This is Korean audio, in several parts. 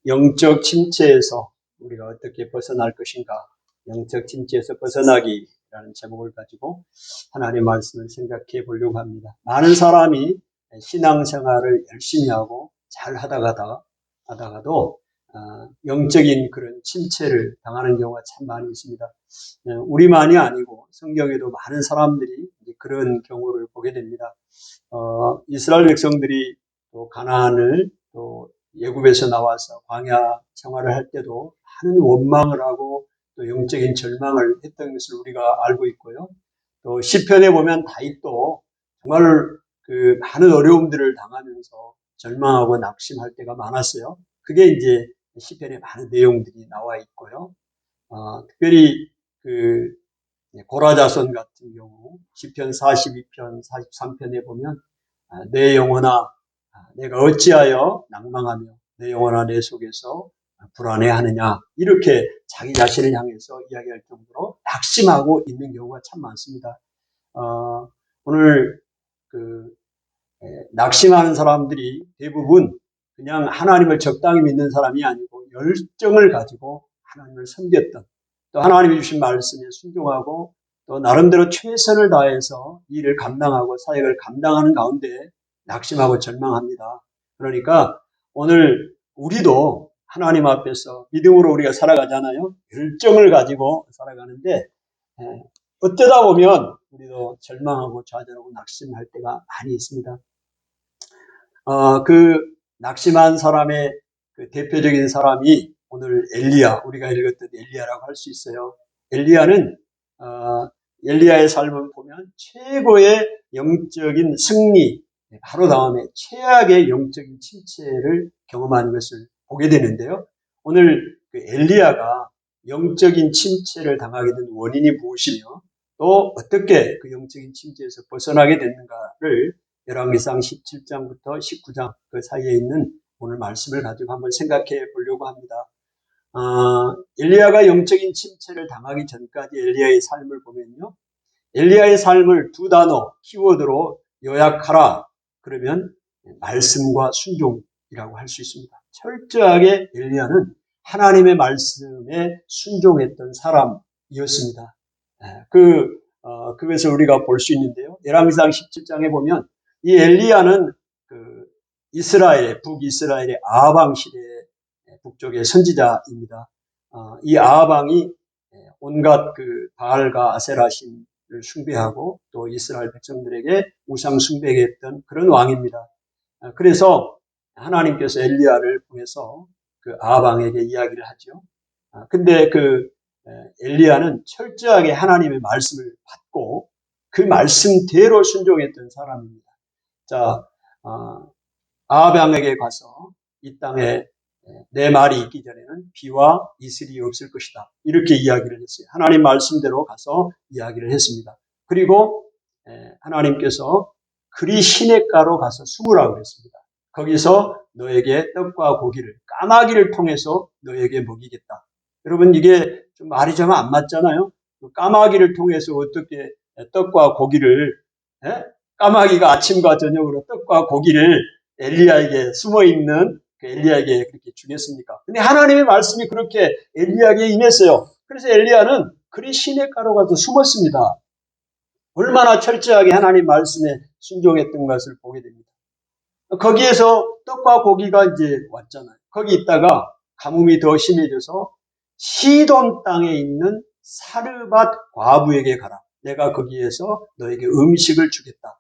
영적 침체에서 우리가 어떻게 벗어날 것인가, 영적 침체에서 벗어나기라는 제목을 가지고 하나님의 말씀을 생각해 보려고 합니다. 많은 사람이 신앙생활을 열심히 하고 잘 하다가도 영적인 그런 침체를 당하는 경우가 참 많이 있습니다. 우리만이 아니고 성경에도 많은 사람들이 그런 경우를 보게 됩니다. 이스라엘 백성들이 또 가나안을 또 애굽에서 나와서 광야 생활을 할 때도 많은 원망을 하고 또 영적인 절망을 했던 것을 우리가 알고 있고요. 또 시편에 보면 다윗도 정말 그 많은 어려움들을 당하면서 절망하고 낙심할 때가 많았어요. 그게 이제 시편에 많은 내용들이 나와 있고요. 특별히 그 고라자손 같은 경우 시편 42편, 43편에 보면 내 영혼아 내가 어찌하여 낭망하며 내 영혼아 내 속에서 불안해하느냐, 이렇게 자기 자신을 향해서 이야기할 정도로 낙심하고 있는 경우가 참 많습니다. 오늘 낙심하는 사람들이 대부분 그냥 하나님을 적당히 믿는 사람이 아니고 열정을 가지고 하나님을 섬겼던, 또 하나님이 주신 말씀에 순종하고 또 나름대로 최선을 다해서 일을 감당하고 사역을 감당하는 가운데 낙심하고 절망합니다. 그러니까 오늘 우리도 하나님 앞에서 믿음으로 우리가 살아가잖아요. 열정을 가지고 살아가는데 어쩌다 보면 우리도 절망하고 좌절하고 낙심할 때가 많이 있습니다. 그 낙심한 사람의 그 대표적인 사람이 오늘 엘리야, 우리가 읽었던 엘리야라고 할 수 있어요. 엘리야는 엘리야의 삶을 보면 최고의 영적인 승리, 바로 다음에 최악의 영적인 침체를 경험하는 것을 보게 되는데요. 오늘 그 엘리야가 영적인 침체를 당하게 된 원인이 무엇이며 또 어떻게 그 영적인 침체에서 벗어나게 됐는가를 열왕기상 17장부터 19장 그 사이에 있는 오늘 말씀을 가지고 한번 생각해 보려고 합니다. 엘리야가 영적인 침체를 당하기 전까지 엘리야의 삶을 보면요. 엘리야의 삶을 두 단어, 키워드로 요약하라 그러면 말씀과 순종이라고 할 수 있습니다. 철저하게 엘리야는 하나님의 말씀에 순종했던 사람이었습니다. 그것을 우리가 볼 수 있는데요. 열왕기상 17장에 보면 이 엘리야는 그 이스라엘, 북이스라엘의 아하방 시대의 북쪽의 선지자입니다. 이 아하방이 온갖 그 바알과 아세라 신을 숭배하고 또 이스라엘 백성들에게 우상 숭배했던 그런 왕입니다. 그래서 하나님께서 엘리야를 통해서 그 아하방에게 이야기를 하죠. 근데 그 엘리야는 철저하게 하나님의 말씀을 받고 그 말씀대로 순종했던 사람입니다. 자, 아하방에게 가서 이 땅에 내 말이 있기 전에는 비와 이슬이 없을 것이다, 이렇게 이야기를 했어요. 하나님 말씀대로 가서 이야기를 했습니다. 그리고 하나님께서 그리 시냇가로 가서 숨으라고 그랬습니다. 거기서 너에게 떡과 고기를 까마귀를 통해서 너에게 먹이겠다. 여러분, 이게 좀 말이 좀 안 맞잖아요. 까마귀를 통해서 어떻게 떡과 고기를, 까마귀가 아침과 저녁으로 떡과 고기를 엘리야에게 숨어있는 그 엘리야에게 그렇게 주겠습니까? 근데 하나님의 말씀이 그렇게 엘리야에게 임했어요. 그래서 엘리야는 그리 시냇가로 가서 숨었습니다. 얼마나 철저하게 하나님 말씀에 순종했던 것을 보게 됩니다. 거기에서 떡과 고기가 이제 왔잖아요. 거기 있다가 가뭄이 더 심해져서 시돈 땅에 있는 사르밧 과부에게 가라. 내가 거기에서 너에게 음식을 주겠다.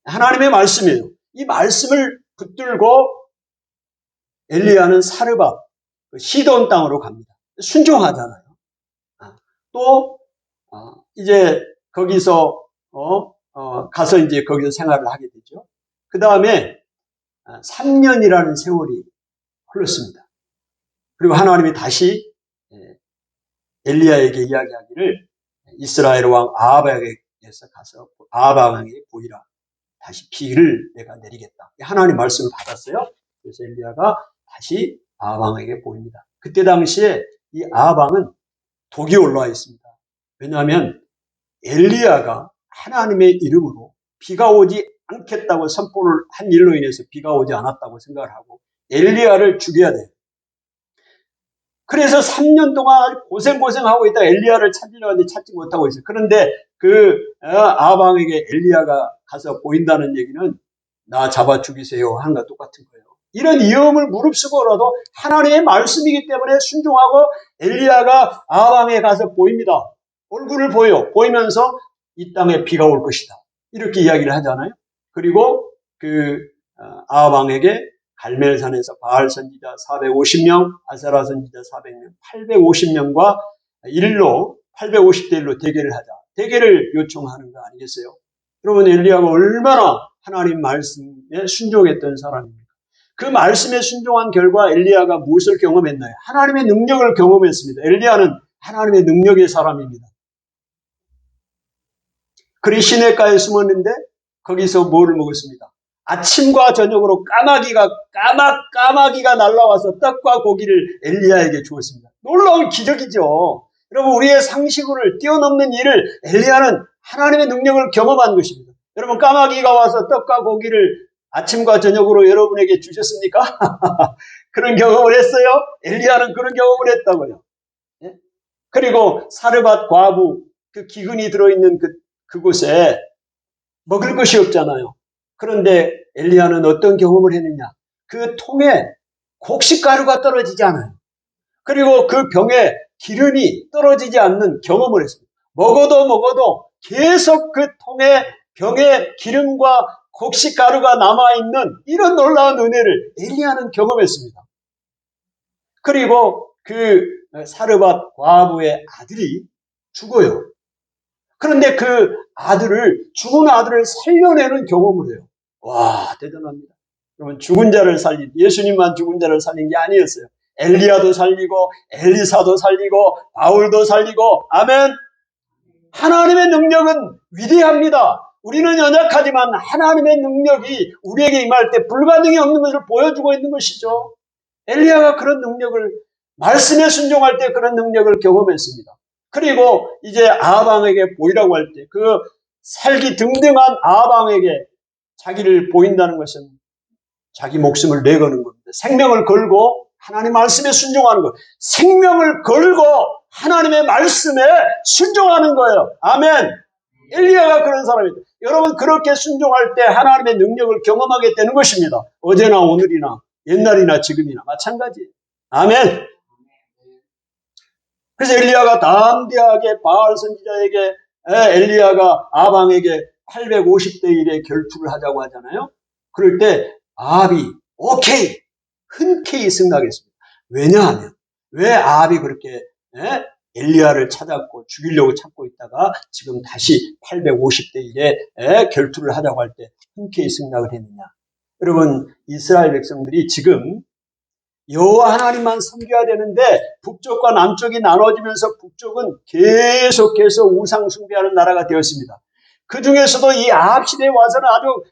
하나님의 말씀이에요. 이 말씀을 붙들고 엘리야는 사르밧, 시돈 땅으로 갑니다. 순종하잖아요. 또 이제 거기서 가서 이제 거기서 생활을 하게 되죠. 그 다음에 3년이라는 세월이 흘렀습니다. 그리고 하나님이 다시 엘리야에게 이야기하기를 이스라엘 왕 아하방에게서 가서 아하방에게 보이라. 다시 비를 내가 내리겠다. 하나님 말씀을 받았어요. 그래서 엘리야가 다시 아하방에게 보입니다. 그때 당시에 이 아하방은 독이 올라와 있습니다. 왜냐하면 엘리야가 하나님의 이름으로 비가 오지 않겠다고 선포를 한 일로 인해서 비가 오지 않았다고 생각을 하고 엘리야를 죽여야 돼요. 그래서 3년 동안 고생하고 있다 엘리야를 찾으려고 하는데 찾지 못하고 있어요. 그런데 아방에게 엘리야가 가서 보인다는 얘기는 나 잡아 죽이세요 하는 거 똑같은 거예요. 이런 위험을 무릅쓰고라도 하나님의 말씀이기 때문에 순종하고 엘리야가 아방에 가서 보입니다. 얼굴을 보이면서 이 땅에 비가 올 것이다. 이렇게 이야기를 하잖아요. 그리고 아방에게 갈멜산에서 바알 선지자 450명, 아세라 선지자 400명, 850명과 850대 1로 대결을 하자. 대결을 요청하는 거 아니겠어요? 여러분, 엘리야가 얼마나 하나님 말씀에 순종했던 사람입니까? 그 말씀에 순종한 결과 엘리야가 무엇을 경험했나요? 하나님의 능력을 경험했습니다. 엘리야는 하나님의 능력의 사람입니다. 그리 시냇가에 숨었는데 거기서 뭐를 먹었습니다. 아침과 저녁으로 까마귀가 날라와서 떡과 고기를 엘리야에게 주었습니다. 놀라운 기적이죠. 여러분, 우리의 상식을 뛰어넘는 일을 엘리야는 하나님의 능력을 경험한 것입니다. 여러분, 까마귀가 와서 떡과 고기를 아침과 저녁으로 여러분에게 주셨습니까? 그런 경험을 했어요? 엘리야는 그런 경험을 했다고요. 그리고 사르밧 과부, 그 기근이 들어있는 그곳에 먹을 것이 없잖아요. 그런데 엘리야는 어떤 경험을 했느냐? 그 통에 곡식가루가 떨어지지 않아요. 그리고 그 병에 기름이 떨어지지 않는 경험을 했습니다. 먹어도 계속 그 통에 병에 기름과 곡식가루가 남아있는 이런 놀라운 은혜를 엘리야는 경험했습니다. 그리고 그 사르밧 과부의 아들이 죽어요. 그런데 그 죽은 아들을 살려내는 경험을 해요. 와, 대단합니다. 여러분, 예수님만 죽은 자를 살린 게 아니었어요. 엘리야도 살리고, 엘리사도 살리고, 바울도 살리고, 아멘. 하나님의 능력은 위대합니다. 우리는 연약하지만 하나님의 능력이 우리에게 임할 때 불가능이 없는 것을 보여주고 있는 것이죠. 엘리야가 그런 능력을, 말씀에 순종할 때 그런 능력을 경험했습니다. 그리고 이제 아방에게 보이라고 할 때 그 살기 등등한 아방에게 자기를 보인다는 것은 자기 목숨을 내거는 겁니다. 생명을 걸고 하나님 말씀에 순종하는 것. 생명을 걸고 하나님의 말씀에 순종하는 거예요. 아멘. 엘리야가 그런 사람입니다. 여러분, 그렇게 순종할 때 하나님의 능력을 경험하게 되는 것입니다. 어제나 오늘이나 옛날이나 지금이나 마찬가지예요. 아멘. 그래서 엘리야가 담대하게 바알 선지자에게, 엘리야가 아방에게 850대 1의 결투를 하자고 하잖아요. 그럴 때 아합이 오케이, 흔쾌히 승낙했습니다. 왜냐하면 왜 아합이 그렇게 엘리야를 찾았고 죽이려고 찾고 있다가 지금 다시 850대 1의 결투를 하자고 할 때 흔쾌히 승낙을 했느냐? 여러분, 이스라엘 백성들이 지금 여호와 하나님만 섬겨야 되는데 북쪽과 남쪽이 나눠지면서 북쪽은 계속해서 우상 숭배하는 나라가 되었습니다. 그 중에서도 이 아합 시대에 와서는 아주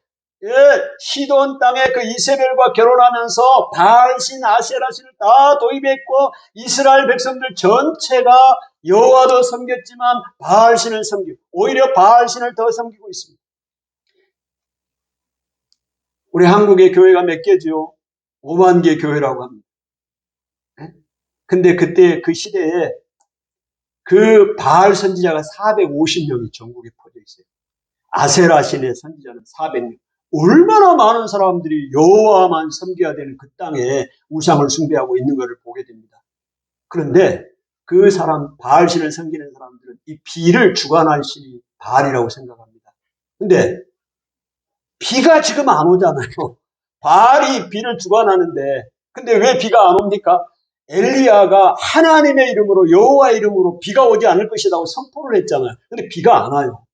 시돈 땅에 그 이세벨과 결혼하면서 바알신, 아세라신을 다 도입했고 이스라엘 백성들 전체가 여호와도 섬겼지만 바알신을 섬기고 오히려 바알신을 더 섬기고 있습니다. 우리 한국의 교회가 몇 개죠? 5만 개 교회라고 합니다. 근데 그때 그 시대에 그 바알 선지자가 450명이 전국에 퍼져 있어요. 아세라 신의 선지자는 400명. 얼마나 많은 사람들이 여호와만 섬겨야 되는 그 땅에 우상을 숭배하고 있는 것을 보게 됩니다. 그런데 그 사람, 바알 신을 섬기는 사람들은 이 비를 주관할 신이 바알이라고 생각합니다. 근데 비가 지금 안 오잖아요. 바알이 비를 주관하는데 근데 왜 비가 안 옵니까? 엘리야가 하나님의 이름으로 여호와의 이름으로 비가 오지 않을 것이라고 선포를 했잖아요. 근데 비가 안 와요.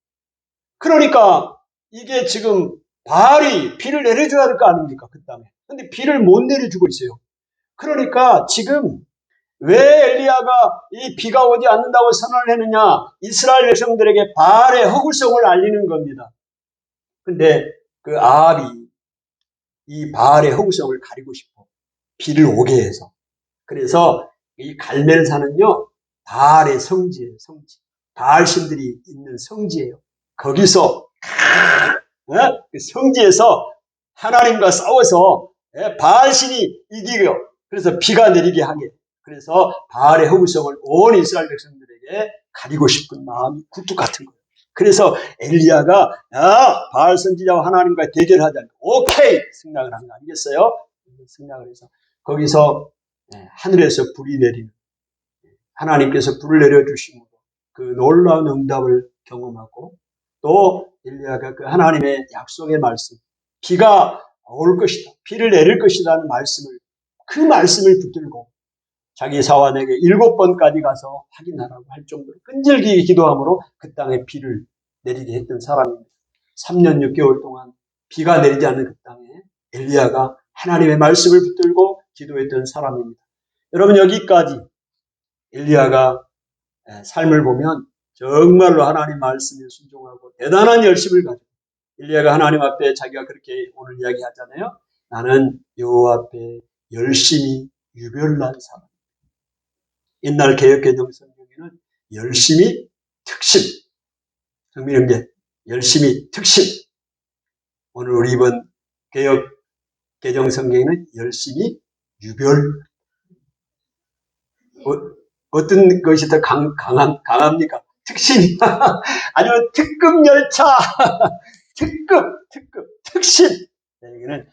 그러니까 이게 지금 바알이 비를 내려줘야 될 거 아닙니까? 그 땅에. 근데 비를 못 내려주고 있어요. 그러니까 지금 왜 엘리야가 이 비가 오지 않는다고 선언을 했느냐? 이스라엘 백성들에게 바알의 허구성을 알리는 겁니다. 근데 그 아합이 이 바알의 허구성을 가리고 싶어. 비를 오게 해서. 그래서 이 갈멜산은요, 바알의 성지예요, 성지. 바알 신들이 있는 성지예요. 거기서, 그 성지에서 하나님과 싸워서 바알 신이 이기고, 그래서 비가 내리게 하게. 그래서 바알의 허구성을 온 이스라엘 백성들에게 가리고 싶은 마음이 굴뚝 같은 거예요. 그래서 엘리야가 바알 선지자와 하나님과 대결하자. 오케이! 승낙을 한 거 아니겠어요? 승낙을 해서 거기서 하늘에서 불이 내리는, 하나님께서 불을 내려주심으로 그 놀라운 응답을 경험하고, 또 엘리야가 그 하나님의 약속의 말씀, 비가 올 것이다, 비를 내릴 것이라는 말씀을, 그 말씀을 붙들고 자기 사환에게 7번까지 가서 확인하라고 할 정도로 끈질기게 기도함으로 그 땅에 비를 내리게 했던 사람입니다. 3년 6개월 동안 비가 내리지 않는 그 땅에 엘리야가 하나님의 말씀을 붙들고 기도했던 사람입니다. 여러분, 여기까지 엘리야가 삶을 보면 정말로 하나님 말씀에 순종하고 대단한 열심을 가지고, 엘리야가 하나님 앞에 자기가 그렇게 오늘 이야기하잖아요. 나는 여호와 앞에 열심히 유별난 사람. 옛날 개역개정 성경에는 열심히 특심, 성민영제 열심히 특심. 오늘 우리 이번 개역개정 성경에는 열심히 유별. 어떤 것이 더 강합니까? 특심. 아니면 특급 열차. 특심. 여기는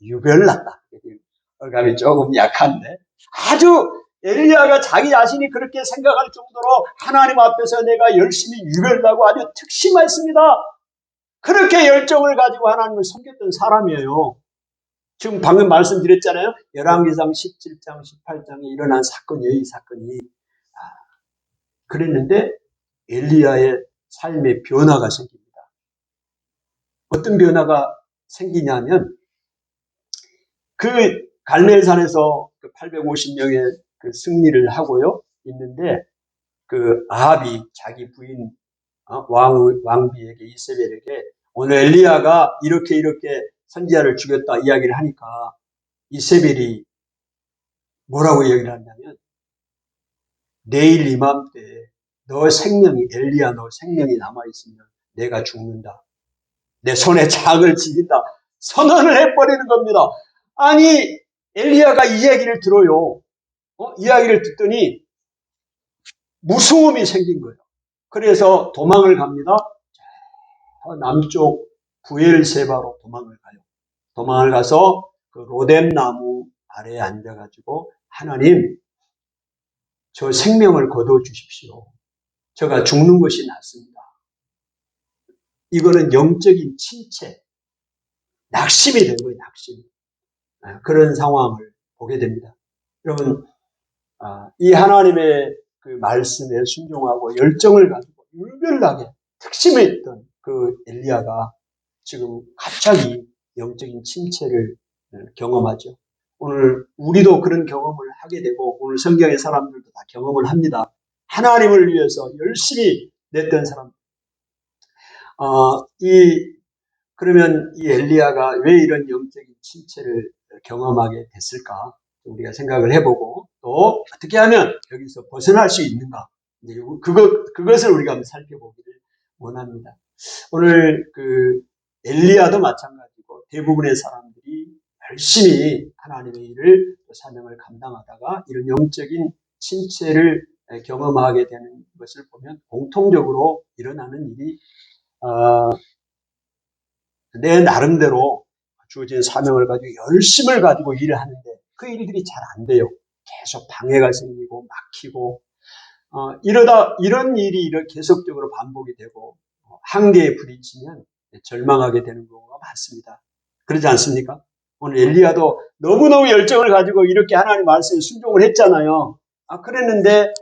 유별났다. 어감이 조금 약한데, 아주 엘리야가 자기 자신이 그렇게 생각할 정도로 하나님 앞에서 내가 열심히 유별나고 아주 특심했습니다. 그렇게 열정을 가지고 하나님을 섬겼던 사람이에요. 지금 방금 말씀드렸잖아요. 열왕기상 17장, 18장에 일어난 사건이에요. 이 사건이. 그랬는데 엘리야의 삶의 변화가 생깁니다. 어떤 변화가 생기냐면, 그 갈멜산에서 그 850명의 그 승리를 하고요 있는데, 그 아합이 자기 부인 왕비에게, 이세벨에게 오늘 엘리야가 이렇게 선지자를 죽였다 이야기를 하니까 이세벨이 뭐라고 얘기를 하냐면, 내일 이맘때 너 생명이, 엘리야 너 생명이 남아있으면 내가 죽는다. 내 손에 창을 지린다. 선언을 해버리는 겁니다. 아니, 엘리야가 이 얘기를 들어요. 이야기를 듣더니 무서움이 생긴 거예요. 그래서 도망을 갑니다. 남쪽 부엘세바로 도망을 가요. 도망을 가서 그 로뎀 나무 아래에 앉아가지고, 하나님, 저 생명을 거둬주십시오. 제가 죽는 것이 낫습니다. 이거는 영적인 침체, 낙심이 된 거예요. 낙심. 그런 상황을 보게 됩니다. 여러분, 이 하나님의 그 말씀에 순종하고 열정을 가지고 유별나게 특심했던 그 엘리야가 지금 갑자기 영적인 침체를 경험하죠. 오늘 우리도 그런 경험을 하게 되고, 오늘 성경의 사람들도 다 경험을 합니다. 하나님을 위해서 열심히 냈던 사람. 그러면 이 엘리야가 왜 이런 영적인 침체를 경험하게 됐을까? 우리가 생각을 해보고, 또 어떻게 하면 여기서 벗어날 수 있는가? 그것을 우리가 한번 살펴보기를 원합니다. 오늘 그 엘리야도 마찬가지고 대부분의 사람들이 열심히 하나님의 일을, 사명을 감당하다가 이런 영적인 침체를 경험하게 되는 것을 보면 공통적으로 일어나는 일이, 내 나름대로 주어진 사명을 가지고 열심을 가지고 일을 하는데 그 일들이 잘 안 돼요. 계속 방해가 생기고 막히고, 이런 일이 계속적으로 반복이 되고, 한계에 부딪히면 절망하게 되는 경우가 많습니다. 그러지 않습니까? 오늘 엘리야도 너무너무 열정을 가지고 이렇게 하나님 말씀에 순종을 했잖아요. 그랬는데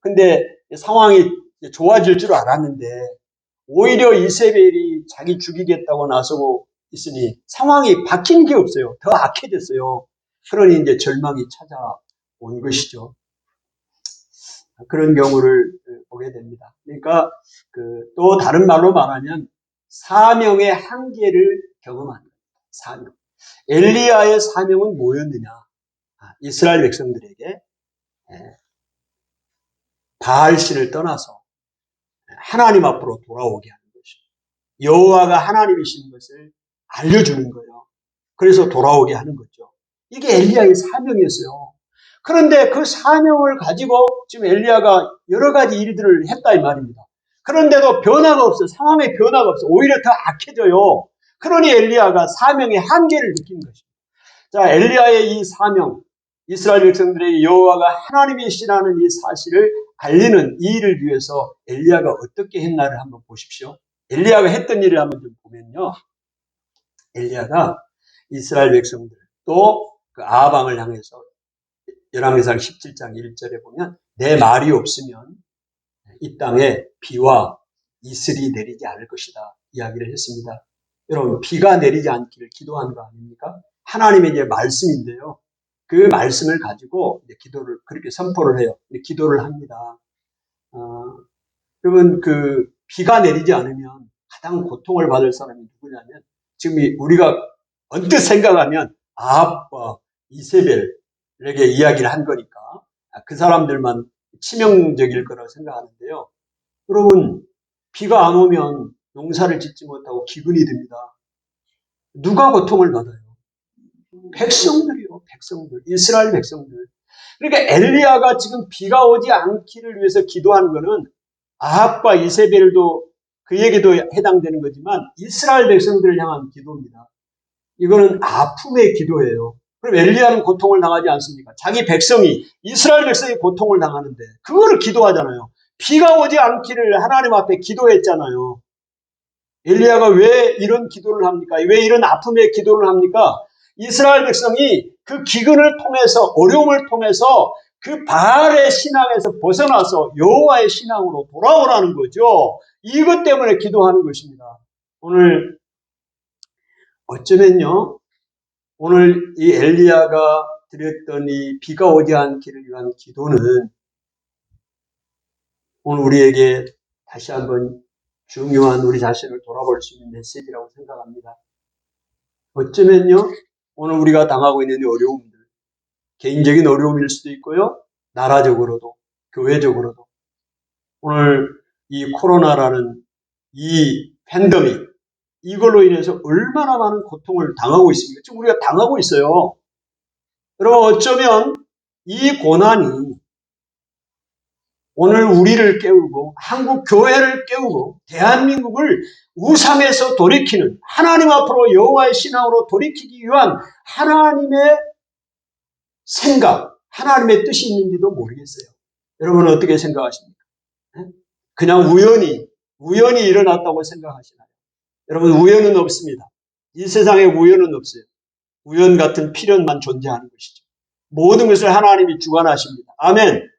근데 상황이 좋아질 줄 알았는데 오히려 이세벨이 자기 죽이겠다고 나서고 있으니 상황이 바뀐 게 없어요. 더 악해졌어요. 그러니 이제 절망이 찾아온 것이죠. 그런 경우를 보게 됩니다. 그러니까 또 다른 말로 말하면 사명의 한계를 경험하는 거예요. 사명. 엘리야의 사명은 뭐였느냐? 이스라엘 백성들에게 바알신을 떠나서 하나님 앞으로 돌아오게 하는 것이죠. 여호와가 하나님이신 것을 알려주는 거예요. 그래서 돌아오게 하는 거죠. 이게 엘리야의 사명이었어요. 그런데 그 사명을 가지고 지금 엘리야가 여러 가지 일들을 했다 이 말입니다. 그런데도 변화가 없어. 상황에 변화가 없어. 오히려 더 악해져요. 그러니 엘리야가 사명의 한계를 느끼는 것입니다. 자, 엘리야의 이 사명, 이스라엘 백성들에게 여호와가 하나님이시라는 이 사실을 알리는 이 일을 위해서 엘리야가 어떻게 했나를 한번 보십시오. 엘리야가 했던 일을 한번 좀 보면요. 엘리야가 이스라엘 백성들 또 그 아방을 향해서 열왕기상 17장 1절에 보면 내 말이 없으면 이 땅에 비와 이슬이 내리지 않을 것이다 이야기를 했습니다. 여러분 비가 내리지 않기를 기도한 거 아닙니까? 하나님의 이제 말씀인데요. 그 말씀을 가지고 이제 기도를 그렇게 선포를 해요. 기도를 합니다. 여러분 그 비가 내리지 않으면 가장 고통을 받을 사람이 누구냐면 지금 우리가 언뜻 생각하면 아합과 이세벨에게 이야기를 한 거니까 그 사람들만 치명적일 거라고 생각하는데요. 여러분 비가 안 오면 농사를 짓지 못하고 기근이 됩니다. 누가 고통을 받아요? 백성들이요. 백성들. 이스라엘 백성들. 그러니까 엘리야가 지금 비가 오지 않기를 위해서 기도한 거는 아합과 이세벨도 그에게도 해당되는 거지만 이스라엘 백성들을 향한 기도입니다. 이거는 아픔의 기도예요. 그럼 엘리야는 고통을 당하지 않습니까? 자기 백성이 이스라엘 백성이 고통을 당하는데 그거를 기도하잖아요. 비가 오지 않기를 하나님 앞에 기도했잖아요. 엘리야가 왜 이런 기도를 합니까? 왜 이런 아픔의 기도를 합니까? 이스라엘 백성이 그 기근을 통해서 어려움을 통해서 그 바알의 신앙에서 벗어나서 여호와의 신앙으로 돌아오라는 거죠. 이것 때문에 기도하는 것입니다. 오늘 어쩌면요. 오늘 이 엘리야가 드렸던 이 비가 오지 않기를 위한 기도는 오늘 우리에게 다시 한번 중요한 우리 자신을 돌아볼 수 있는 메시지라고 생각합니다. 어쩌면요. 오늘 우리가 당하고 있는 어려움들, 개인적인 어려움일 수도 있고요. 나라적으로도, 교회적으로도. 오늘 이 코로나라는 이 팬데믹, 이걸로 인해서 얼마나 많은 고통을 당하고 있습니까? 지금 우리가 당하고 있어요. 여러분 어쩌면 이 고난이 오늘 우리를 깨우고 한국 교회를 깨우고 대한민국을 우상에서 돌이키는 하나님 앞으로 여호와의 신앙으로 돌이키기 위한 하나님의 생각, 하나님의 뜻이 있는지도 모르겠어요. 여러분은 어떻게 생각하십니까? 그냥 우연히 일어났다고 생각하시나요? 여러분 우연은 없습니다. 이 세상에 우연은 없어요. 우연 같은 필연만 존재하는 것이죠. 모든 것을 하나님이 주관하십니다. 아멘.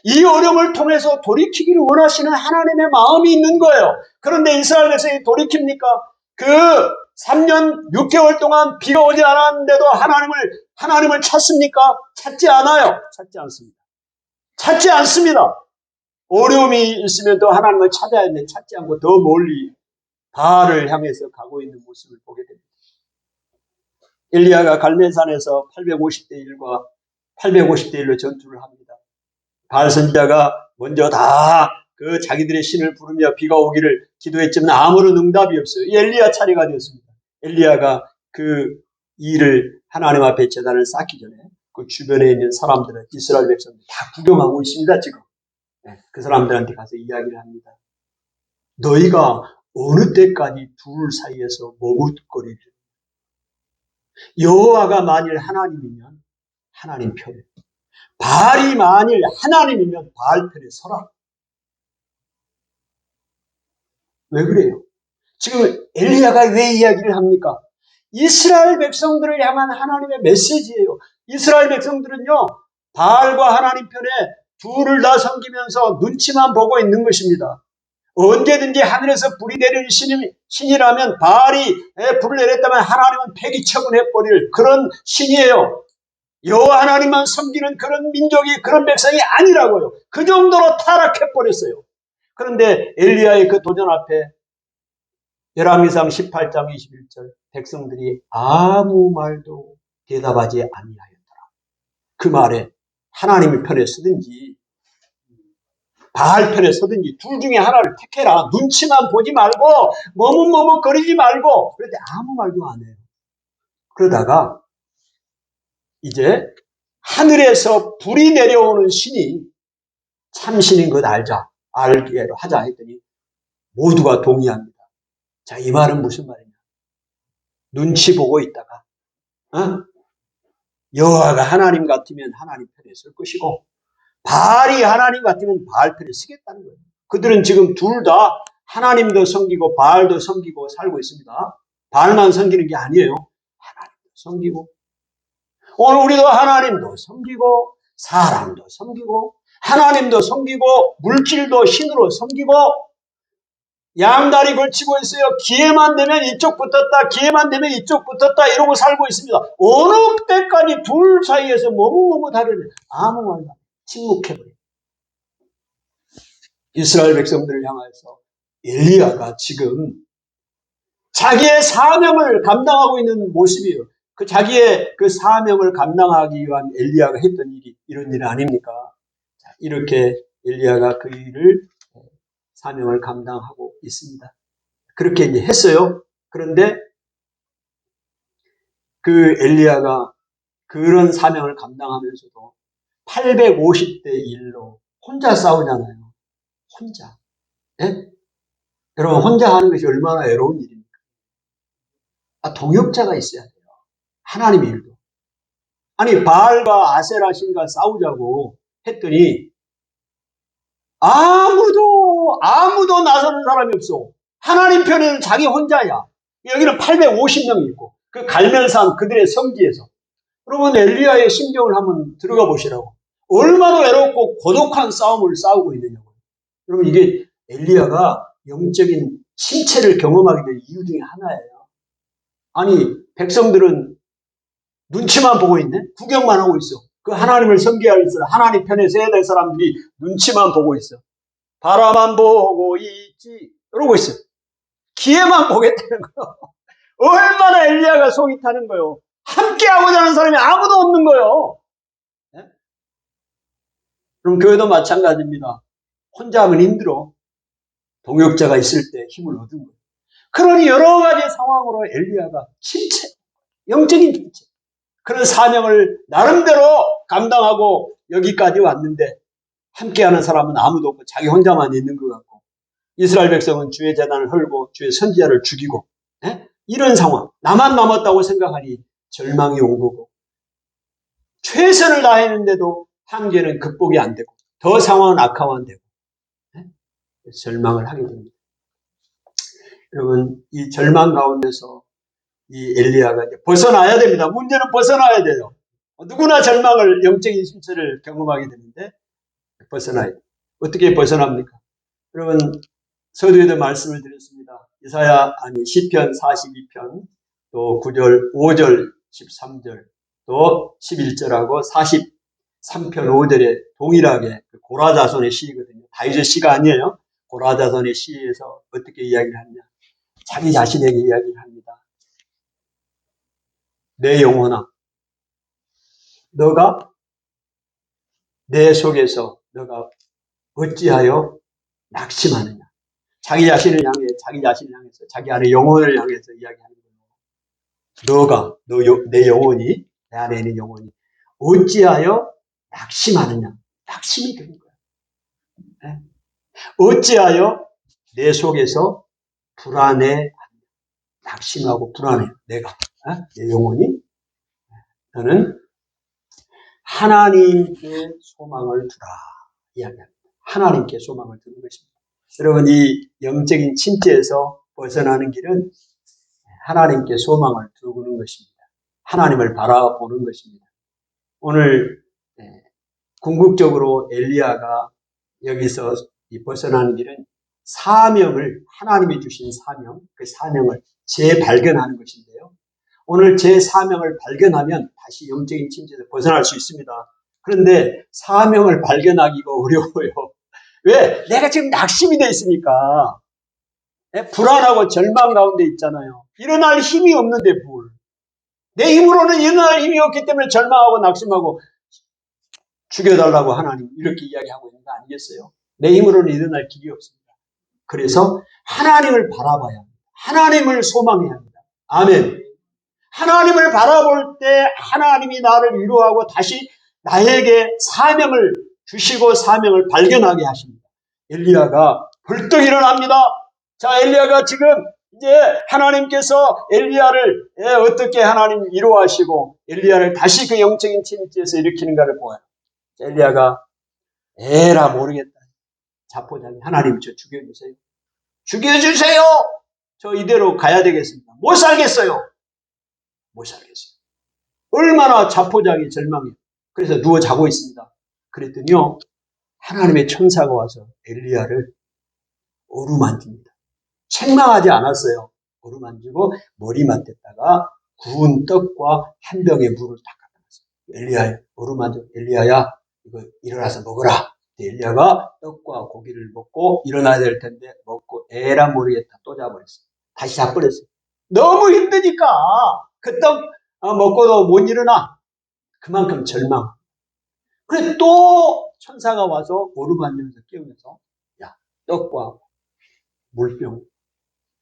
이 어려움을 통해서 돌이키기를 원하시는 하나님의 마음이 있는 거예요. 그런데 이스라엘 백성이 돌이킵니까? 그 3년 6개월 동안 비가 오지 않았는데도 하나님을 찾습니까? 찾지 않아요. 찾지 않습니다. 찾지 않습니다. 어려움이 있으면 더 하나님을 찾아야 되는데 찾지 않고 더 멀리 바알을 향해서 가고 있는 모습을 보게 됩니다. 엘리야가 갈멜산에서 850대 1과 850대 1로 전투를 합니다. 바알 선지자가 먼저 다 그 자기들의 신을 부르며 비가 오기를 기도했지만 아무런 응답이 없어요. 엘리야 차례가 되었습니다. 엘리야가 그 일을 하나님 앞에 제단을 쌓기 전에 그 주변에 있는 사람들은 이스라엘 백성들 다 구경하고 있습니다. 지금 그 사람들한테 가서 이야기를 합니다. 너희가 어느 때까지 둘 사이에서 머뭇거리리? 여호와가 만일 하나님이면 하나님 편에, 바알이 만일 하나님이면 바알 편에 서라. 왜 그래요? 지금 엘리야가 왜 이야기를 합니까? 이스라엘 백성들을 향한 하나님의 메시지예요. 이스라엘 백성들은요, 바알과 하나님 편에 둘을 다 섬기면서 눈치만 보고 있는 것입니다. 언제든지 하늘에서 불이 내리는 신이라면 바알이 불을 내렸다면 하나님은 폐기 처분해버릴 그런 신이에요. 여호와 하나님만 섬기는 그런 민족이 그런 백성이 아니라고요. 그 정도로 타락해버렸어요. 그런데 엘리야의 그 도전 앞에 열왕기상 18장 21절 백성들이 아무 말도 대답하지 아니하였더라. 그 말에 하나님의 편에 서든지 바알 편에 서든지 둘 중에 하나를 택해라. 눈치만 보지 말고 머뭇거리지 말고. 그런데 아무 말도 안 해요. 그러다가 이제 하늘에서 불이 내려오는 신이 참신인 것 알기로 하자 했더니 모두가 동의합니다. 자, 이 말은 무슨 말이냐? 눈치 보고 있다가 여호와가 하나님 같으면 하나님 편에 설 것이고 바알이 하나님 같으면 바알 편에 서겠다는 거예요. 그들은 지금 둘 다 하나님도 섬기고 바알도 섬기고 살고 있습니다. 바알만 섬기는 게 아니에요. 하나님도 섬기고 오늘 우리도 하나님도 섬기고 사람도 섬기고 하나님도 섬기고 물질도 신으로 섬기고 양다리 걸치고 있어요. 기회만 되면 이쪽 붙었다, 기회만 되면 이쪽 붙었다 이러고 살고 있습니다. 어느 때까지 둘 사이에서 머뭇머뭇하려니 아무 말도 침묵해버려요. 이스라엘 백성들을 향해서 엘리야가 지금 자기의 사명을 감당하고 있는 모습이에요. 그 자기의 그 사명을 감당하기 위한 엘리야가 했던 일이 이런 일 아닙니까? 자, 이렇게 엘리야가 그 일을 사명을 감당하고 있습니다. 그렇게 이제 했어요. 그런데 그 엘리야가 그런 사명을 감당하면서도 850대 1로 혼자 싸우잖아요. 혼자. 예? 여러분 혼자 하는 것이 얼마나 외로운 일입니까? 동역자가 있어야 돼요. 하나님의 일도. 아니 바알과 아세라 신과 싸우자고 했더니 아무도 나서는 사람이 없어. 하나님 편에는 자기 혼자야. 여기는 850명이 있고 그 갈멜산 그들의 성지에서. 여러분 엘리야의 심정을 한번 들어가 보시라고. 얼마나 외롭고 고독한 싸움을 싸우고 있느냐고. 여러분 이게 엘리야가 영적인 침체를 경험하게 된 이유 중에 하나예요. 아니 백성들은 눈치만 보고 있네? 구경만 하고 있어. 그 하나님을 섬겨야 할 사람, 하나님 편에 서야 될 사람들이 눈치만 보고 있어. 바라만 보고 있지. 이러고 있어. 기회만 보겠다는 거예요. 얼마나 엘리야가 속이 타는 거예요. 함께하고자 하는 사람이 아무도 없는 거예요. 네? 그럼 교회도 마찬가지입니다. 혼자 하면 힘들어. 동역자가 있을 때 힘을 얻은 거예요. 그러니 여러 가지 상황으로 엘리야가 침체, 영적인 침체. 그런 사명을 나름대로 감당하고 여기까지 왔는데 함께하는 사람은 아무도 없고 자기 혼자만 있는 것 같고 이스라엘 백성은 주의 재단을 헐고 주의 선지자를 죽이고 이런 상황 나만 남았다고 생각하니 절망이 온 거고 최선을 다했는데도 한계는 극복이 안 되고 더 상황은 악화되고 절망을 하게 됩니다. 여러분 이 절망 가운데서 이 엘리야가 이제 벗어나야 됩니다. 문제는 벗어나야 돼요. 누구나 절망을 영적인 심체를 경험하게 되는데 벗어나야 돼요. 어떻게 벗어납니까? 여러분 서두에도 말씀을 드렸습니다. 시편 42편 또 9절 5절 13절 또 11절하고 43편 5절에 동일하게 고라자손의 시이거든요. 다윗의 시가 아니에요. 고라자손의 시에서 어떻게 이야기를 하느냐. 자기 자신에게 이야기를 합니다. 내 영혼아, 너가 내 속에서 너가 어찌하여 낙심하느냐. 자기 자신을 향해서 자기 안에 영혼을 향해서 이야기하는 거예요. 내 영혼이 내 안에 있는 영혼이 어찌하여 낙심하느냐. 낙심이 되는 거예요. 네? 어찌하여 내 속에서 불안해 낙심하고 불안해. 내가 내 영혼이 너는 하나님께 소망을 두라 이야기합니다. 하나님께 소망을 두는 것입니다. 여러분 이 영적인 침체에서 벗어나는 길은 하나님께 소망을 두는 것입니다. 하나님을 바라보는 것입니다. 오늘 궁극적으로 엘리야가 여기서 벗어나는 길은 사명을 하나님이 주신 사명, 그 사명을 재발견하는 것인데요. 오늘 제 사명을 발견하면 다시 영적인 침체에서 벗어날 수 있습니다. 그런데 사명을 발견하기가 어려워요. 왜? 내가 지금 낙심이 돼 있으니까. 불안하고 절망 가운데 있잖아요. 일어날 힘이 없는데 뭘. 내 힘으로는 일어날 힘이 없기 때문에 절망하고 낙심하고 죽여달라고 하나님 이렇게 이야기하고 있는 거 아니겠어요? 내 힘으로는 일어날 길이 없습니다. 그래서 하나님을 바라봐야 합니다. 하나님을 소망해야 합니다. 아멘. 하나님을 바라볼 때 하나님이 나를 위로하고 다시 나에게 사명을 주시고 사명을 발견하게 하십니다. 엘리야가 벌떡 일어납니다. 자, 엘리야가 지금 이제 하나님께서 엘리야를 어떻게 하나님 위로하시고 엘리야를 다시 그 영적인 침체에서 일으키는가를 보아요. 엘리야가 에라 모르겠다. 자포자기 하나님 저 죽여주세요. 죽여주세요. 저 이대로 가야 되겠습니다. 못 살겠어요. 못 살겠어요. 얼마나 자포자기 절망이에요. 그래서 누워 자고 있습니다. 그랬더니요, 하나님의 천사가 와서 엘리야를 어루만집니다. 책망하지 않았어요. 어루만지고 머리만 댔다가 구운 떡과 한 병의 물을 딱 갖다 놨어요. 엘리야 어루만져. 엘리야야 이거 일어나서 먹어라. 엘리야가 떡과 고기를 먹고 일어나야 될 텐데 먹고 에라 모르겠다 또 자버렸어요. 다시 자버렸어요. 너무 힘드니까 그 떡 먹고도 못 일어나. 그만큼 절망. 그래 또 천사가 와서 어루만지면서 깨우면서 야 떡과 물병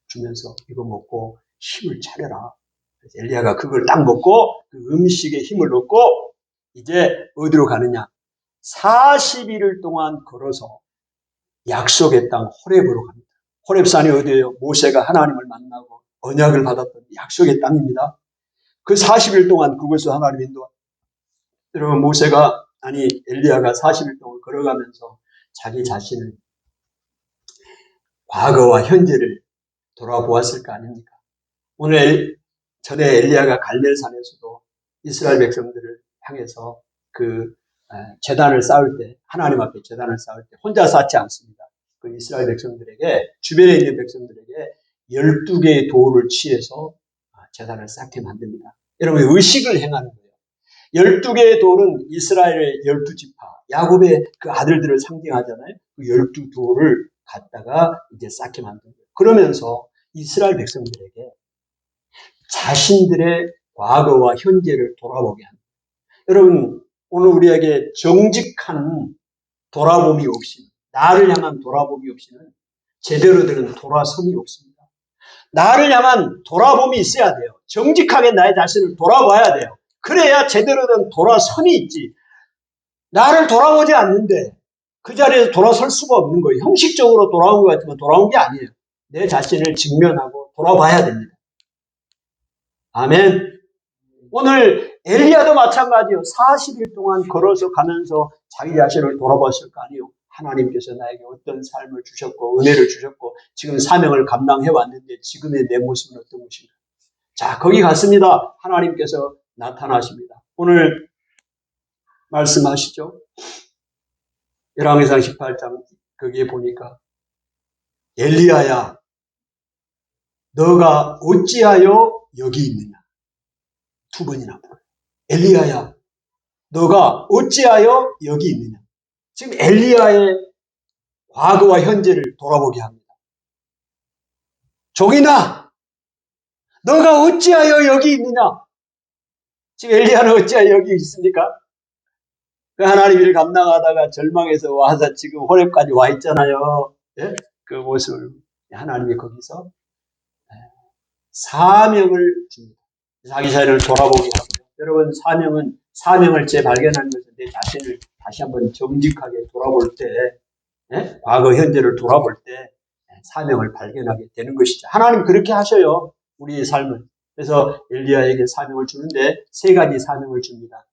주면서 이거 먹고 힘을 차려라. 그래서 엘리야가 그걸 딱 먹고 그 음식에 힘을 얻고 이제 어디로 가느냐. 40일을 동안 걸어서 약속의 땅 호렙으로 갑니다. 호렙산이 어디예요? 모세가 하나님을 만나고 언약을 받았던 약속의 땅입니다. 그 40일 동안 그것을 하나님 인도하. 여러분 엘리야가 40일 동안 걸어가면서 자기 자신을 과거와 현재를 돌아보았을 거 아닙니까? 오늘 전에 엘리야가 갈멜산에서도 이스라엘 백성들을 향해서 그 제단을 쌓을 때 하나님 앞에 제단을 쌓을 때 혼자 쌓지 않습니다. 그 이스라엘 백성들에게 주변에 있는 백성들에게 12개의 돌을 취해서 제단을 쌓게 만듭니다. 여러분 의식을 행하는 거예요. 12개의 돌은 이스라엘의 12지파 야곱의 그 아들들을 상징하잖아요. 그 12돌을 갖다가 이제 쌓게 만든 거예요. 그러면서 이스라엘 백성들에게 자신들의 과거와 현재를 돌아보게 합니다. 여러분 오늘 우리에게 정직한 돌아봄이 없이 나를 향한 돌아봄이 없이는 제대로 된 돌아섬이 없습니다. 나를 향한 돌아봄이 있어야 돼요. 정직하게 나의 자신을 돌아봐야 돼요. 그래야 제대로 된 돌아섬이 있지. 나를 돌아보지 않는데 그 자리에서 돌아설 수가 없는 거예요. 형식적으로 돌아온 것 같지만 돌아온 게 아니에요. 내 자신을 직면하고 돌아봐야 됩니다. 아멘. 오늘 엘리야도 마찬가지요. 40일 동안 걸어서 가면서 자기 자신을 돌아봤을 거 아니에요. 하나님께서 나에게 어떤 삶을 주셨고 은혜를 주셨고 지금 사명을 감당해 왔는데 지금의 내 모습은 어떤 것인가. 자, 거기 갔습니다. 하나님께서 나타나십니다. 오늘 말씀하시죠. 열왕기상 18장 거기에 보니까 엘리야야 너가 어찌하여 여기 있느냐. 2번이나 물어요. 엘리야야 너가 어찌하여 여기 있느냐. 지금 엘리야의 과거와 현재를 돌아보게 합니다. 종이나 너가 어찌하여 여기 있느냐. 지금 엘리야는 어찌하여 여기 있습니까? 그 하나님 일을 감당하다가 절망해서 와서 지금 호렙까지 와 있잖아요. 예? 그 모습을 하나님이 거기서 사명을 줍니다. 자기 자신을 돌아보게 하고요. 여러분 사명을 재발견하는 것은 내 자신을 다시 한번 정직하게 돌아볼 때 예? 과거 현재를 돌아볼 때 사명을 발견하게 되는 것이죠. 하나님 그렇게 하셔요. 우리의 삶을. 그래서 엘리야에게 사명을 주는데 3가지 사명을 줍니다.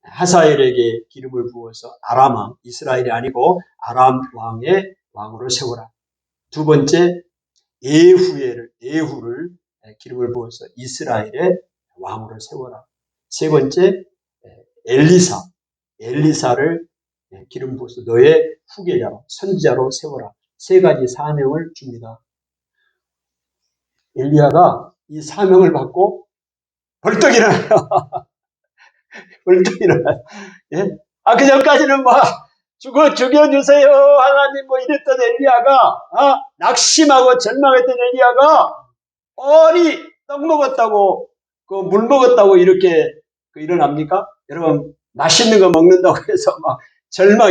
하사엘에게 기름을 부어서 아람 왕, 이스라엘이 아니고 아람 왕의 왕으로 세워라. 2번째 예후를 기름을 부어서 이스라엘의 왕으로 세워라. 3번째 엘리사를 기름 부어서 너의 후계자로 선지자로 세워라. 3가지 사명을 줍니다. 엘리야가 이 사명을 받고 벌떡 일어나요. 벌떡 일어나요. 예? 그 전까지는 죽여주세요. 하나님 이랬던 엘리야가, 낙심하고 절망했던 엘리야가, 떡 먹었다고, 물 먹었다고 이렇게 일어납니까? 여러분, 맛있는 거 먹는다고 해서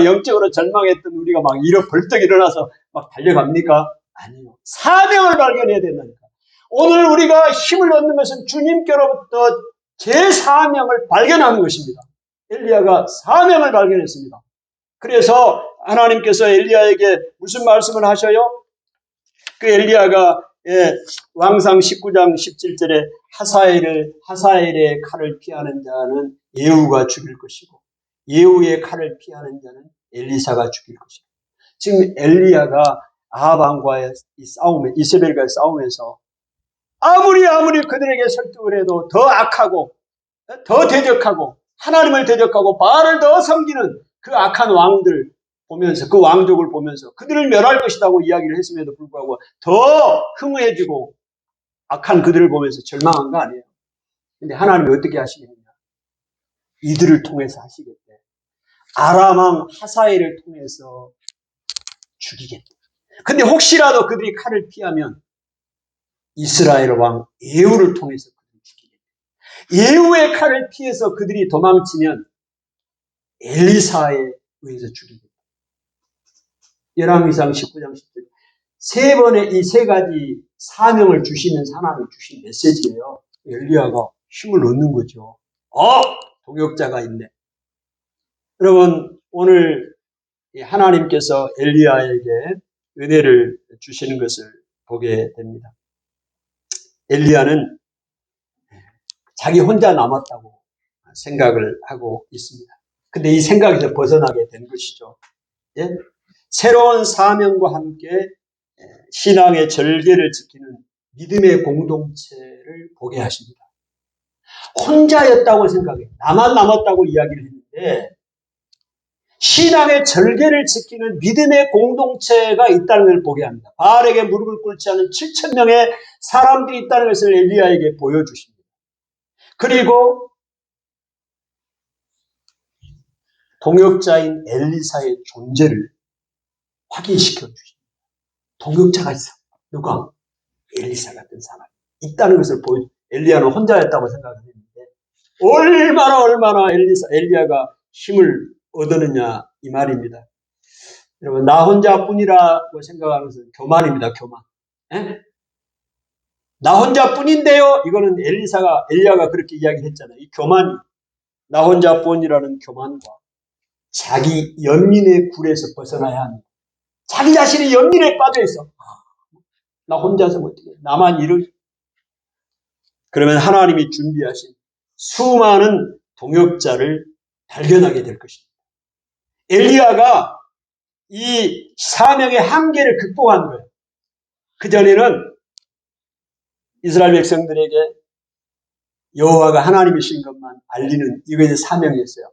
영적으로 절망했던 우리가 벌떡 일어나서 달려갑니까? 아니요. 사명을 발견해야 된다니까. 오늘 우리가 힘을 얻는 것은 주님께로부터 제 사명을 발견하는 것입니다. 엘리야가 사명을 발견했습니다. 그래서 하나님께서 엘리야에게 무슨 말씀을 하셔요? 그 엘리야가 왕상 19장 17절에 하사엘의 칼을 피하는 자는 예후가 죽일 것이고 예후의 칼을 피하는 자는 엘리사가 죽일 것이고, 지금 엘리야가 아합 왕과의 이 싸움에, 이세벨과의 싸움에서 아무리 그들에게 설득을 해도 더 악하고 더 대적하고 하나님을 대적하고 바알을 더 섬기는 그 악한 왕들 보면서, 그 왕족을 보면서 그들을 멸할 것이라고 이야기를 했음에도 불구하고 더 흥해지고 악한 그들을 보면서 절망한 거 아니에요. 근데 하나님이 어떻게 하시겠느냐? 이들을 통해서 하시겠대. 아람 왕 하사엘을 통해서 죽이겠대. 근데 혹시라도 그들이 칼을 피하면 이스라엘 왕 예후를 통해서 그들을 죽이겠대. 예후의 칼을 피해서 그들이 도망치면 엘리사에 의해서 죽이겠대. 열왕기상 19장 10절. 세 번의 이 세 가지 사명을 주시면서 하나님이 주신 메시지예요. 엘리야가 힘을 얻는 거죠. 동역자가 있네. 여러분, 오늘 하나님께서 엘리야에게 은혜를 주시는 것을 보게 됩니다. 엘리야는 자기 혼자 남았다고 생각을 하고 있습니다. 근데 이 생각에서 벗어나게 된 것이죠. 예? 새로운 사명과 함께 신앙의 절개를 지키는 믿음의 공동체를 보게 하십니다. 혼자였다고 생각해요. 나만 남았다고 이야기를 했는데 신앙의 절개를 지키는 믿음의 공동체가 있다는 걸 보게 합니다. 바알에게 무릎을 꿇지 않은 7,000명의 사람들이 있다는 것을 엘리야에게 보여주십니다. 그리고 동역자인 엘리사의 존재를 확인시켜 주십니다. 동역자가 있어. 누가? 엘리사 같은 사람이 있다는 것을 엘리야는 혼자였다고 생각했는데 얼마나 엘리야가 힘을 얻었느냐 이 말입니다. 여러분, 나 혼자뿐이라고 생각하면서 교만입니다. 교만. 에? 나 혼자뿐인데요. 이거는 엘리야가 그렇게 이야기했잖아요. 이 교만이, 나 혼자뿐이라는 교만과 자기 연민의 굴에서 벗어나야 합니다. 자기 자신이 연민에 빠져 있어. 나 혼자서 어떻게 나만 이를. 그러면 하나님이 준비하신 수많은 동역자를 발견하게 될 것입니다. 엘리야가 이 사명의 한계를 극복한 거예요. 그전에는 이스라엘 백성들에게 여호와가 하나님이신 것만 알리는 이것이 사명이었어요.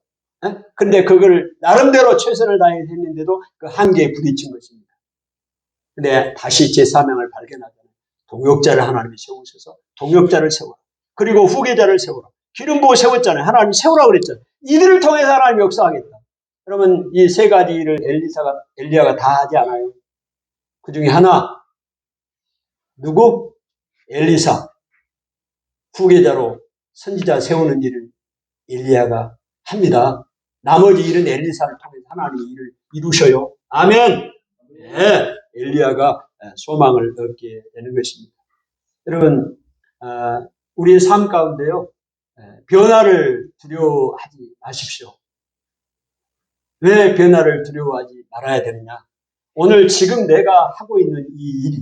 근데 그걸 나름대로 최선을 다했는데도 그 한계에 부딪힌 것입니다. 근데 다시 제 사명을 발견하잖아요. 동역자를 하나님이 세우셔서 동역자를 세워라. 그리고 후계자를 세워라. 기름 부어 세웠잖아요. 하나님이 세우라고 그랬잖아요. 이들을 통해서 하나님이 역사하겠다. 여러분, 이 세 가지 일을 엘리야가 다 하지 않아요. 그 중에 하나, 누구? 엘리사. 후계자로 선지자 세우는 일을 엘리야가 합니다. 나머지 일은 엘리사를 통해서 하나님이 일을 이루셔요. 아멘. 네, 엘리야가 소망을 얻게 되는 것입니다. 여러분, 우리의 삶 가운데요, 변화를 두려워하지 마십시오. 왜 변화를 두려워하지 말아야 되느냐? 오늘 지금 내가 하고 있는 이 일이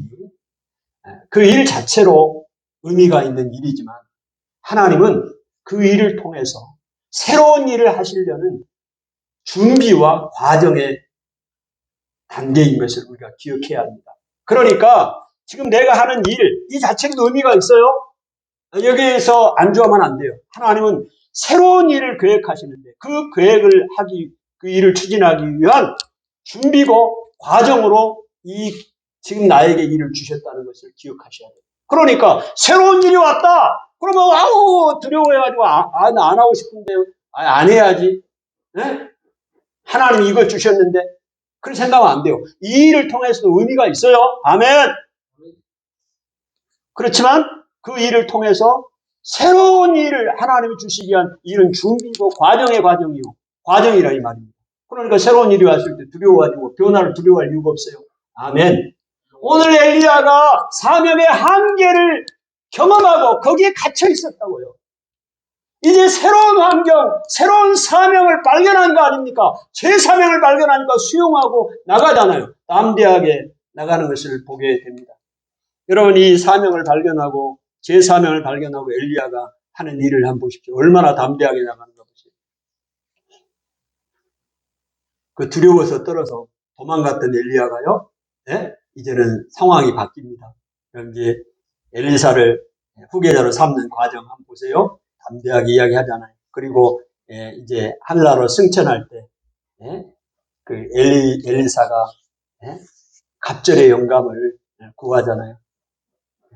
그 일 자체로 의미가 있는 일이지만 하나님은 그 일을 통해서 새로운 일을 하시려는 준비와 과정의 단계인 것을 우리가 기억해야 합니다. 그러니까 지금 내가 하는 일, 이 자체도 의미가 있어요. 여기에서 안주하면 안 돼요. 하나님은 새로운 일을 계획하시는데 그 계획을 그 일을 추진하기 위한 준비고 과정으로 지금 나에게 일을 주셨다는 것을 기억하셔야 돼요. 그러니까 새로운 일이 왔다. 그러면 두려워해가지고 안 하고 싶은데 안 해야지. 네? 하나님이 이걸 주셨는데 그런 생각하면 안 돼요. 이 일을 통해서도 의미가 있어요. 아멘. 그렇지만 그 일을 통해서 새로운 일을 하나님이 주시기 위한 일은 준비고 과정이라 이 말입니다. 그러니까 새로운 일이 왔을 때 두려워하고 변화를 두려워할 이유가 없어요. 아멘. 오늘 엘리야가 사명의 한계를 경험하고 거기에 갇혀 있었다고요. 이제 새로운 환경, 새로운 사명을 발견한 거 아닙니까? 제 사명을 발견하니까 수용하고 나가잖아요. 담대하게 나가는 것을 보게 됩니다. 여러분, 이 사명을 발견하고 제 사명을 발견하고 엘리야가 하는 일을 한번 보십시오. 얼마나 담대하게 나가는가 보세요. 그 두려워서 떨어서 도망갔던 엘리야가요, 예? 이제는 상황이 바뀝니다. 그럼 이제 엘리사를 후계자로 삼는 과정 한번 보세요. 담대하게 이야기하잖아요. 그리고 이제 하늘나라로 승천할 때 그 엘리사가 갑절의 영감을 구하잖아요.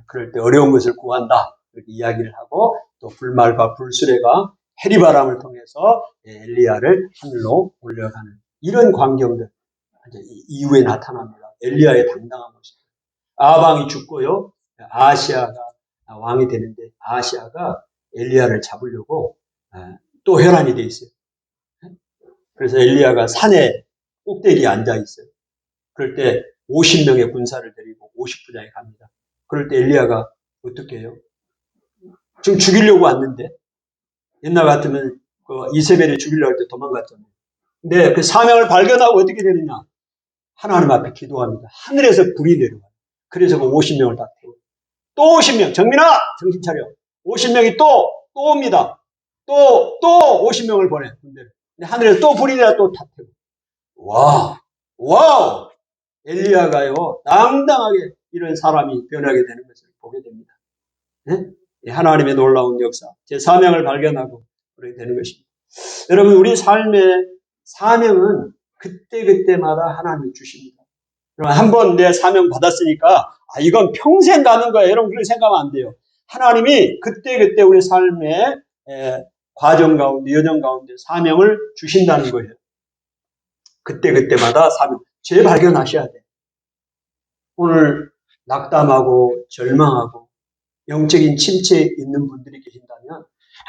그럴 때 어려운 것을 구한다 이렇게 이야기를 하고 또 불말과 불수레가 해리바람을 통해서 엘리야를 하늘로 올려가는 이런 광경들 이후에 나타납니다. 엘리야의 당당한 모습. 아방이 죽고요. 아하시아가 왕이 되는데 아하시아가 엘리야를 잡으려고 또 혈안이 돼 있어요. 그래서 엘리야가 산에 꼭대기에 앉아 있어요. 그럴 때 50명의 군사를 데리고 50부장이 갑니다. 그럴 때 엘리야가 어떻게 해요? 지금 죽이려고 왔는데 옛날 같으면 그 이세벨이 죽이려고 할 때 도망갔잖아요. 근데 그 사명을 발견하고 어떻게 되느냐? 하나님 앞에 기도합니다. 하늘에서 불이 내려와요. 그래서 그 50명을 다 태워요. 또 50명. 정민아! 정신 차려. 50명이 또 옵니다. 또 50명을 보내. 근데 하늘에서 또 불이 내려 또 다 태워. 와우! 엘리야가요, 당당하게 이런 사람이 변하게 되는 것을 보게 됩니다. 네? 하나님의 놀라운 역사, 제 사명을 발견하고 그렇게 되는 것입니다. 여러분, 우리 삶의 사명은 그때그때마다 하나님이 주십니다. 한번 내 사명 받았으니까 이건 평생 가는 거야. 여러분 그렇게 생각하면 안 돼요. 하나님이 그때그때 우리 삶의 과정 가운데 여정 가운데 사명을 주신다는 거예요. 그때그때마다 사명 재발견하셔야 돼요. 오늘 낙담하고 절망하고 영적인 침체에 있는 분들이 계신다면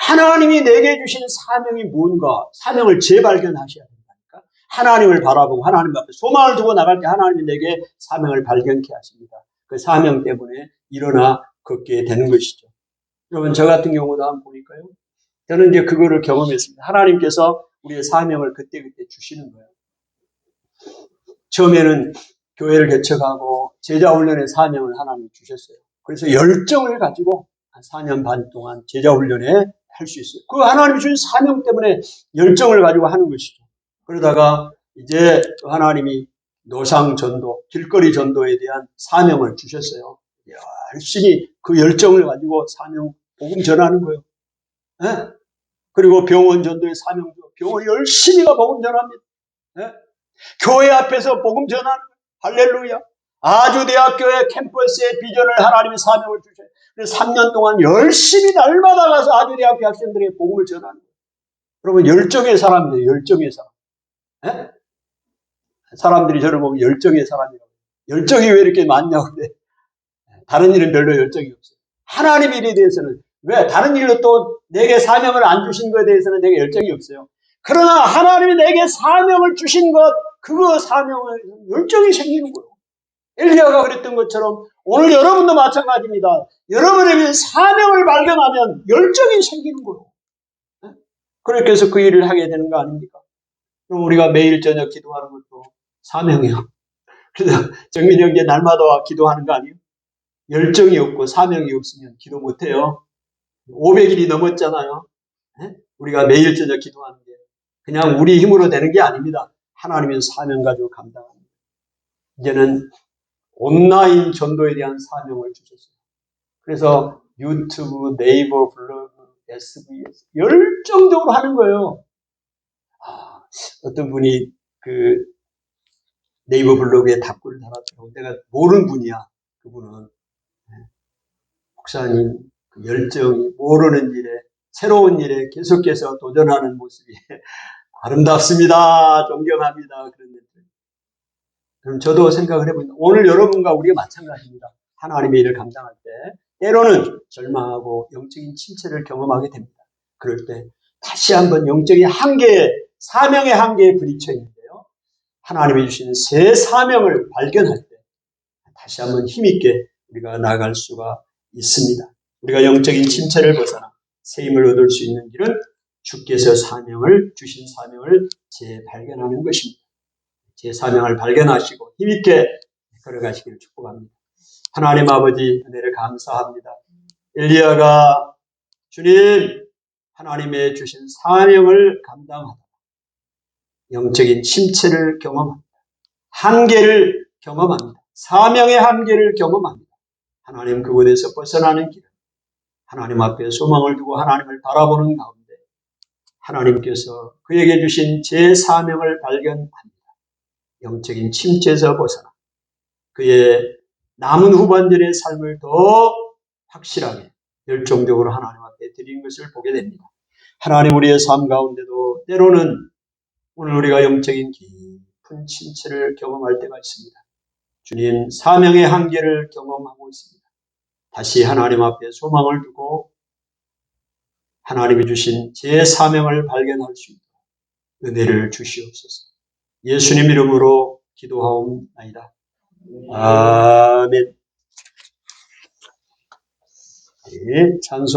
하나님이 내게 주신 사명이 뭔가 사명을 재발견하셔야 된다니까. 하나님을 바라보고 하나님 앞에 소망을 두고 나갈 때 하나님이 내게 사명을 발견케 하십니다. 그 사명 때문에 일어나 걷게 되는 것이죠. 여러분 저 같은 경우도 한번 보니까요. 저는 이제 그거를 경험했습니다. 하나님께서 우리의 사명을 그때그때 주시는 거예요. 처음에는 교회를 개척하고 제자훈련의 사명을 하나님이 주셨어요. 그래서 열정을 가지고 한 4년 반 동안 제자훈련에 할 수 있어요. 그 하나님이 주신 사명 때문에 열정을 가지고 하는 것이죠. 그러다가 이제 하나님이 노상전도, 길거리 전도에 대한 사명을 주셨어요. 열심히 그 열정을 가지고 사명, 복음 전하는 거예요. 네? 그리고 병원 전도의 사명도 병원 열심히가 복음 전합니다. 네? 교회 앞에서 복음 전하는 할렐루야. 아주대학교의 캠퍼스의 비전을 하나님이 사명을 주셔요. 그래서 3년 동안 열심히 날마다 가서 아주대학교 학생들에게 복음을 전하는 거예요. 여러분 열정의 사람이에요. 열정의 사람. 네? 사람들이 저를 보면 열정의 사람이라고. 열정이 왜 이렇게 많냐고 그래. 다른 일은 별로 열정이 없어요. 하나님 일에 대해서는 왜 다른 일로 또 내게 사명을 안 주신 것에 대해서는 내게 열정이 없어요. 그러나 하나님이 내게 사명을 주신 것 그거 사명을 열정이 생기는 거예요. 엘리야가 그랬던 것처럼 오늘 여러분도 마찬가지입니다. 여러분에게 사명을 발견하면 열정이 생기는 거예요. 그렇게 해서 그 일을 하게 되는 거 아닙니까? 그럼 우리가 매일 저녁 기도하는 것도 사명이에요. 그래서 정민이 형제 날마다 기도하는 거 아니에요? 열정이 없고 사명이 없으면 기도 못해요. 500일이 넘었잖아요. 우리가 매일 저녁 기도하는 게 그냥 우리 힘으로 되는 게 아닙니다. 하나님의 사명 가지고 감당합니다. 이제는 온라인 전도에 대한 사명을 주셨어요. 그래서 유튜브, 네이버, 블로그, SBS 열정적으로 하는 거예요. 어떤 분이 그 네이버 블로그에 답글을 달았더라고. 내가 모르는 분이야. 그분은 목사님 그 열정이 모르는 일에 새로운 일에 계속해서 도전하는 모습이 아름답습니다. 존경합니다. 그런데 그럼 저도 생각을 해보니까 오늘 여러분과 우리가 마찬가지입니다. 하나님의 일을 감당할 때 때로는 절망하고 영적인 침체를 경험하게 됩니다. 그럴 때 다시 한번 영적인 한계에 사명의 한계에 부딪혀 있는데요. 하나님이 주시는 새 사명을 발견할 때 다시 한번 힘있게 우리가 나아갈 수가 있습니다. 우리가 영적인 침체를 벗어나 새 힘을 얻을 수 있는 길은 주께서 주신 사명을 재발견하는 것입니다. 제 사명을 발견하시고 힘있게 걸어가시기를 축복합니다. 하나님 아버지 은혜를 감사합니다. 엘리야가 주님 하나님의 주신 사명을 감당하다 영적인 침체를 경험합니다. 한계를 경험합니다. 사명의 한계를 경험합니다. 하나님 그곳에서 벗어나는 길은 하나님 앞에 소망을 두고 하나님을 바라보는 가운데 하나님께서 그에게 주신 제 사명을 발견합니다. 영적인 침체에서 벗어나 그의 남은 후반전의 삶을 더 확실하게 열정적으로 하나님 앞에 드린 것을 보게 됩니다. 하나님 우리의 삶 가운데도 때로는 오늘 우리가 영적인 깊은 침체를 경험할 때가 있습니다. 주님 사명의 한계를 경험하고 있습니다. 다시 하나님 앞에 소망을 두고 하나님이 주신 제 사명을 발견할 수 있도록 은혜를 주시옵소서. 예수님 이름으로 기도하옵나이다. 아멘. 네, 찬송